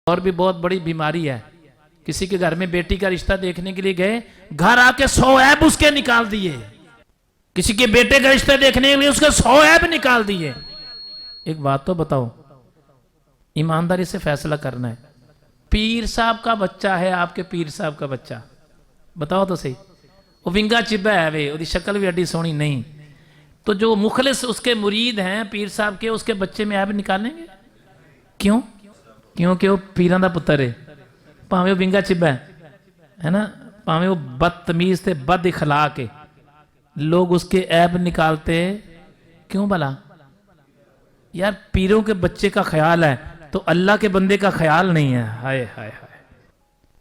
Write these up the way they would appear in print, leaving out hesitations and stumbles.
اور بھی بہت بڑی بیماری ہے. کسی کے گھر میں بیٹی کا رشتہ دیکھنے کے لیے گئے, گھر آ کے 100 عیب اس کے نکال دیے. کسی کے بیٹے کا رشتہ دیکھنے کے لیے اس کے 100 عیب نکال دیے. ایک بات تو بتاؤ, ایمانداری سے فیصلہ کرنا ہے. پیر صاحب کا بچہ ہے, آپ کے پیر صاحب کا بچہ, بتاؤ تو صحیح, وہ ونگا چبا ہے وے, وہ شکل بھی ایڈی سونی نہیں. تو جو مخلص اس کے مرید ہیں پیر صاحب کے, اس کے بچے میں عیب نکالیں گے؟ کیوں؟ کیونکہ وہ پیران دا پتر ہے, پاویں وہ ونگا چبا ہے نا, پاویں وہ بدتمیز تھے, بد اخلاق ہے, لوگ اس کے عیب نکالتے کیوں بھلا؟ یار پیروں کے بچے کا خیال ہے تو اللہ کے بندے کا خیال نہیں ہے. ہائے ہائے ہائے,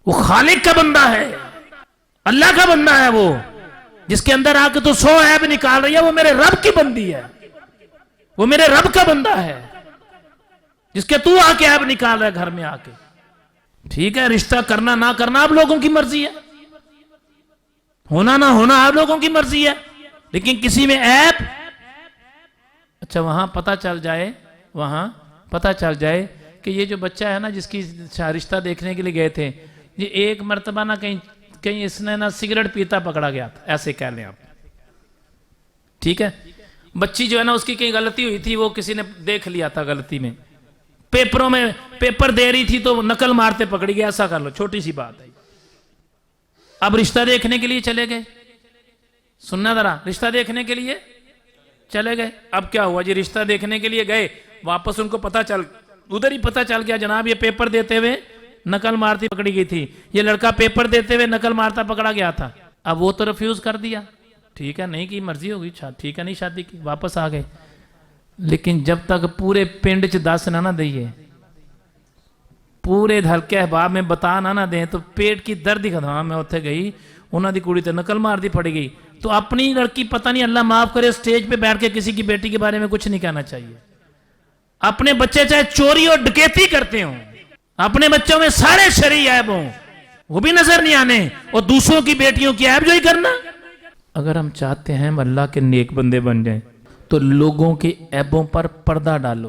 وہ خالق کا بندہ ہے, اللہ کا بندہ ہے, وہ جس کے اندر آ کے تو 100 عیب نکال رہی ہے, وہ میرے رب کی بندی ہے, وہ میرے رب کا بندہ ہے, جس کے تو آ کے عیب نکال رہا ہے گھر میں آ کے. ٹھیک ہے, رشتہ کرنا نہ کرنا آپ لوگوں کی مرضی ہے, ہونا نہ ہونا آپ لوگوں کی مرضی ہے, لیکن کسی میں عیب, اچھا وہاں پتہ چل جائے کہ یہ جو بچہ ہے نا جس کی رشتہ دیکھنے کے لیے گئے تھے, یہ ایک مرتبہ نہ کہیں اس نے نہ سگریٹ پیتا پکڑا گیا تھا, ایسے کہہ لیں آپ. ٹھیک ہے, بچی جو ہے نا اس کی کہیں غلطی ہوئی تھی, وہ کسی نے دیکھ لیا تھا غلطی میں, پیپروں میں پیپر دے رہی تھی تو نقل مارتے پکڑی گیا, ایسا کر لو, چھوٹی سی بات ہے. اب رشتہ دیکھنے کے لیے چلے گئے, سننا ذرا, رشتہ دیکھنے کے لیے چلے گئے. اب کیا ہوا جی, رشتہ دیکھنے کے لیے گئے, واپس ان کو ادھر ہی پتہ چل گیا جناب یہ پیپر دیتے ہوئے نقل مارتی پکڑی گئی تھی, یہ لڑکا پیپر دیتے ہوئے نقل مارتا پکڑا گیا تھا. اب وہ تو ریفیوز کر دیا, ٹھیک ہے نہیں کی مرضی ہوگی, ٹھیک ہے نہیں شادی کی, واپس آ گئے. لیکن جب تک پورے پنڈ چ دس نہ دئیے, پورے ہلکے احباب میں بتا نہ دیں تو پیٹ کی درد ہی ختم. میں اتنے گئی, انہوں دی کڑی تے نقل مار دی پڑی گئی, تو اپنی لڑکی پتہ نہیں اللہ معاف کرے سٹیج پہ بیٹھ کے کسی کی بیٹی کے بارے میں کچھ نہیں کہنا چاہیے. اپنے بچے چاہے چوری اور ڈکیتی کرتے ہوں, اپنے بچوں میں سارے شرعی عیب ہوں, وہ بھی نظر نہیں آنے, اور دوسروں کی بیٹیوں کی عیب جوئی کرنا. اگر ہم چاہتے ہیں ہم اللہ کے نیک بندے بن جائیں تو لوگوں کے عیبوں پر پردہ ڈالو.